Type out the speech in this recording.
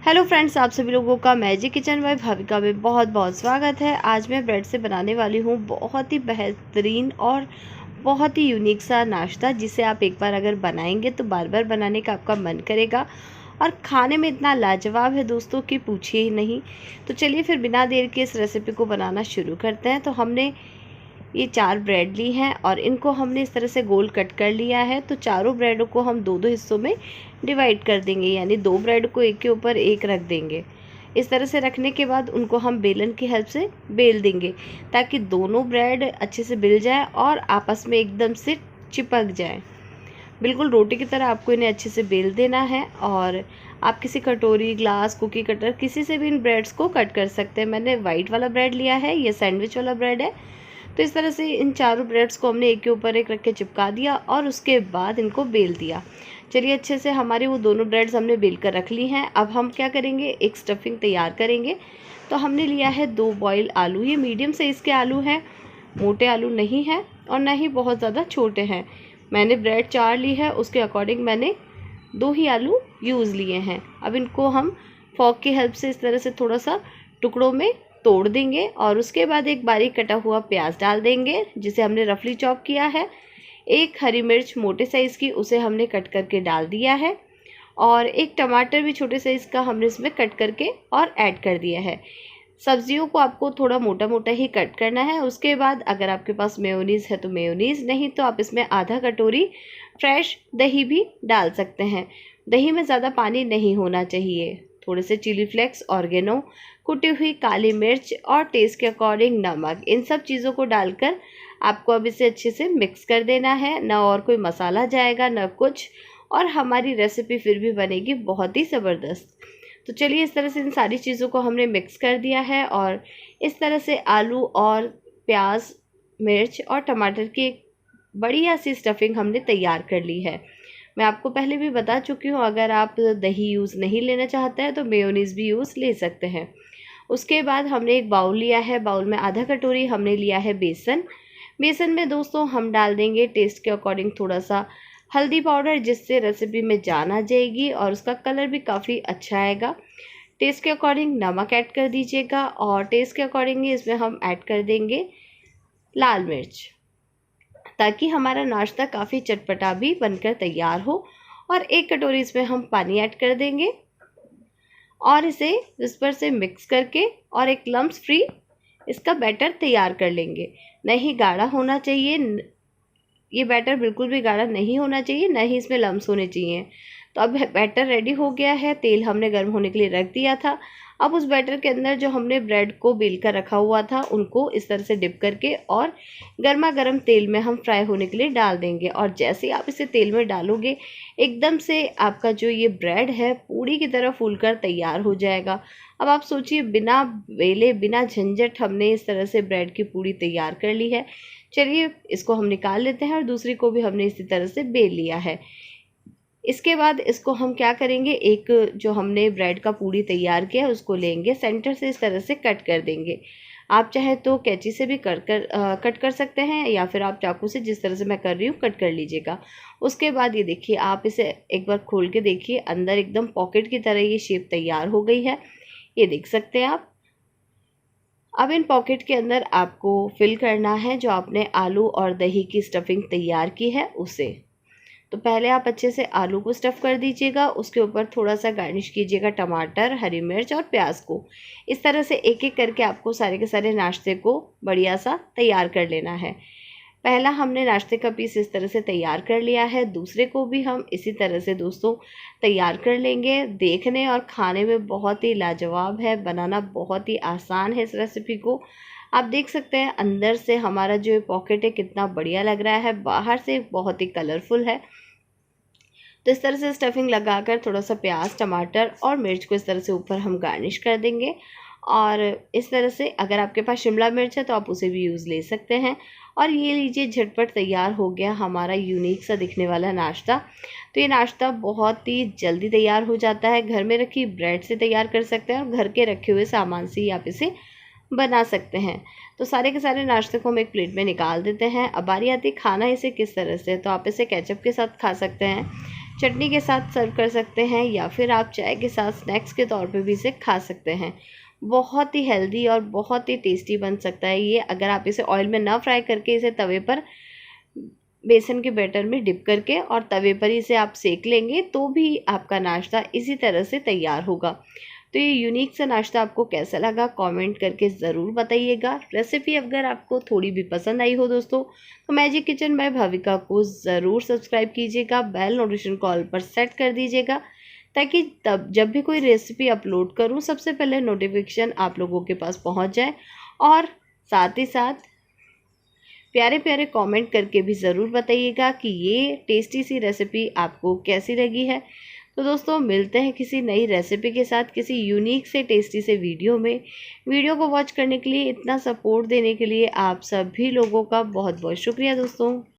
Hello friends, आप सभी लोगों का मैजिक किचन बाय भाविका में बहुत बहुत स्वागत है। आज मैं ब्रेड से बनाने वाली हूँ बहुत ही बेहतरीन और बहुत ही यूनिक सा नाश्ता, जिसे आप एक बार अगर बनाएंगे तो बार बार बनाने का आपका मन करेगा और खाने में इतना लाजवाब है दोस्तों कि पूछिए ही नहीं। तो चलिए फिर बिना देर के इस रेसिपी को बनाना शुरू करते हैं। तो हमने ये 4 ब्रेड ली हैं और इनको हमने इस तरह से गोल कट कर लिया है। तो चारों ब्रेडों को हम दो दो हिस्सों में डिवाइड कर देंगे, यानी 2 ब्रेड को एक के ऊपर एक रख देंगे। इस तरह से रखने के बाद उनको हम बेलन की हेल्प से बेल देंगे ताकि दोनों ब्रेड अच्छे से बिल जाए और आपस में एकदम से चिपक जाए। बिल्कुल रोटी की तरह आपको इन्हें अच्छे से बेल देना है। और आप किसी कटोरी, ग्लास, कुकी कटर किसी से भी इन ब्रेड्स को कट कर सकते हैं। मैंने वाइट वाला ब्रेड लिया है, ये सैंडविच वाला ब्रेड है। तो इस तरह से इन चारों ब्रेड्स को हमने एक के ऊपर एक रख के चिपका दिया और उसके बाद इनको बेल दिया। चलिए अच्छे से हमारे वो दोनों ब्रेड्स हमने बेल कर रख ली हैं। अब हम क्या करेंगे, एक स्टफिंग तैयार करेंगे। तो हमने लिया है 2 बॉयल आलू। ये मीडियम साइज़ के आलू हैं, मोटे आलू नहीं हैं और ना ही बहुत ज़्यादा छोटे हैं। मैंने ब्रेड 4 ली है, उसके अकॉर्डिंग मैंने 2 ही आलू यूज़ लिए हैं। अब इनको हम फॉर्क की हेल्प से इस तरह से थोड़ा सा टुकड़ों में तोड़ देंगे और उसके बाद एक बारीक कटा हुआ प्याज डाल देंगे जिसे हमने रफली चॉप किया है। एक हरी मिर्च मोटे साइज़ की, उसे हमने कट करके डाल दिया है। और एक टमाटर भी छोटे साइज़ का हमने इसमें कट करके और ऐड कर दिया है। सब्जियों को आपको थोड़ा मोटा मोटा ही कट करना है। उसके बाद अगर आपके पास मेयोनीज़ है तो मेयोनीज़, नहीं तो आप इसमें आधा कटोरी फ्रेश दही भी डाल सकते हैं। दही में ज़्यादा पानी नहीं होना चाहिए। थोड़े से चिली फ्लेक्स, ऑर्गेनो, कुटी हुई काली मिर्च और टेस्ट के अकॉर्डिंग नमक, इन सब चीज़ों को डालकर आपको अब इसे अच्छे से मिक्स कर देना है। ना और कोई मसाला जाएगा ना कुछ, और हमारी रेसिपी फिर भी बनेगी बहुत ही ज़बरदस्त। तो चलिए इस तरह से इन सारी चीज़ों को हमने मिक्स कर दिया है और इस तरह से आलू और प्याज, मिर्च और टमाटर की एक बढ़िया सी स्टफिंग हमने तैयार कर ली है। मैं आपको पहले भी बता चुकी हूँ, अगर आप दही यूज़ नहीं लेना चाहते हैं तो मेयोनीज़ भी यूज़ ले सकते हैं। उसके बाद हमने एक बाउल लिया है, बाउल में आधा कटोरी हमने लिया है बेसन। बेसन में दोस्तों हम डाल देंगे टेस्ट के अकॉर्डिंग थोड़ा सा हल्दी पाउडर, जिससे रेसिपी में जान आ जाएगी और उसका कलर भी काफ़ी अच्छा आएगा। टेस्ट के अकॉर्डिंग नमक ऐड कर दीजिएगा और टेस्ट के अकॉर्डिंग इसमें हम ऐड कर देंगे लाल मिर्च, ताकि हमारा नाश्ता काफ़ी चटपटा भी बनकर तैयार हो। और एक कटोरी इसमें हम पानी ऐड कर देंगे और इसे विस्पर से मिक्स करके और एक लम्स फ्री इसका बैटर तैयार कर लेंगे। नहीं गाढ़ा होना चाहिए, ये बैटर बिल्कुल भी गाढ़ा नहीं होना चाहिए, ना ही इसमें लम्स होने चाहिए। तो अब बैटर रेडी हो गया है। तेल हमने गर्म होने के लिए रख दिया था। अब उस बैटर के अंदर जो हमने ब्रेड को बेल कर रखा हुआ था उनको इस तरह से डिप करके और गर्मा गर्म तेल में हम फ्राई होने के लिए डाल देंगे। और जैसे ही आप इसे तेल में डालोगे, एकदम से आपका जो ये ब्रेड है पूड़ी की तरह फूलकर तैयार हो जाएगा। अब आप सोचिए, बिना बेले बिना झंझट हमने इस तरह से ब्रेड की पूड़ी तैयार कर ली है। चलिए इसको हम निकाल लेते हैं और दूसरी को भी हमने इसी तरह से बेल लिया है। इसके बाद इसको हम क्या करेंगे, एक जो हमने ब्रेड का पूड़ी तैयार किया है उसको लेंगे, सेंटर से इस तरह से कट कर देंगे। आप चाहे तो कैंची से भी कट कर सकते हैं या फिर आप चाकू से, जिस तरह से मैं कर रही हूँ, कट कर लीजिएगा। उसके बाद ये देखिए, आप इसे एक बार खोल के देखिए, अंदर एकदम पॉकेट की तरह ये शेप तैयार हो गई है, ये देख सकते हैं आप। अब इन पॉकेट के अंदर आपको फिल करना है जो आपने आलू और दही की स्टफिंग तैयार की है उसे। तो पहले आप अच्छे से आलू को स्टफ़ कर दीजिएगा, उसके ऊपर थोड़ा सा गार्निश कीजिएगा टमाटर, हरी मिर्च और प्याज को। इस तरह से एक एक करके आपको सारे के सारे नाश्ते को बढ़िया सा तैयार कर लेना है। पहला हमने नाश्ते का पीस इस तरह से तैयार कर लिया है, दूसरे को भी हम इसी तरह से दोस्तों तैयार कर लेंगे। देखने और खाने में बहुत ही लाजवाब है, बनाना बहुत ही आसान है इस रेसिपी को। आप देख सकते हैं अंदर से हमारा जो ये पॉकेट है कितना बढ़िया लग रहा है, बाहर से बहुत ही कलरफुल है। तो इस तरह से स्टफिंग लगाकर थोड़ा सा प्याज, टमाटर और मिर्च को इस तरह से ऊपर हम गार्निश कर देंगे। और इस तरह से अगर आपके पास शिमला मिर्च है तो आप उसे भी यूज़ ले सकते हैं। और ये लीजिए, झटपट तैयार हो गया हमारा यूनिक सा दिखने वाला नाश्ता। तो ये नाश्ता बहुत ही जल्दी तैयार हो जाता है। घर में रखी ब्रेड से तैयार कर सकते हैं और घर के रखे हुए सामान से ही आप इसे बना सकते हैं। तो सारे के सारे नाश्ते को हम एक प्लेट में निकाल देते हैं। अब बारी आती है खाना इसे किस तरह से, तो आप इसे केचप के साथ खा सकते हैं, चटनी के साथ सर्व कर सकते हैं या फिर आप चाय के साथ स्नैक्स के तौर पे भी इसे खा सकते हैं। बहुत ही हेल्दी और बहुत ही टेस्टी बन सकता है ये। अगर आप इसे ऑयल में ना फ्राई करके इसे तवे पर बेसन के बैटर में डिप करके और तवे पर इसे आप सेक लेंगे तो भी आपका नाश्ता इसी तरह से तैयार होगा। तो ये यूनिक सा नाश्ता आपको कैसा लगा कमेंट करके ज़रूर बताइएगा। रेसिपी अगर आपको थोड़ी भी पसंद आई हो दोस्तों तो मैजिक किचन बाय भाविका को ज़रूर सब्सक्राइब कीजिएगा, बेल नोटिफिकेशन कॉल पर सेट कर दीजिएगा ताकि तब जब भी कोई रेसिपी अपलोड करूं सबसे पहले नोटिफिकेशन आप लोगों के पास पहुंच जाए। और साथ ही साथ प्यारे प्यारे कमेंट करके भी ज़रूर बताइएगा कि ये टेस्टी सी रेसिपी आपको कैसी लगी है। तो दोस्तों मिलते हैं किसी नई रेसिपी के साथ किसी यूनिक से टेस्टी से वीडियो में। वीडियो को वॉच करने के लिए, इतना सपोर्ट देने के लिए आप सभी लोगों का बहुत बहुत शुक्रिया दोस्तों।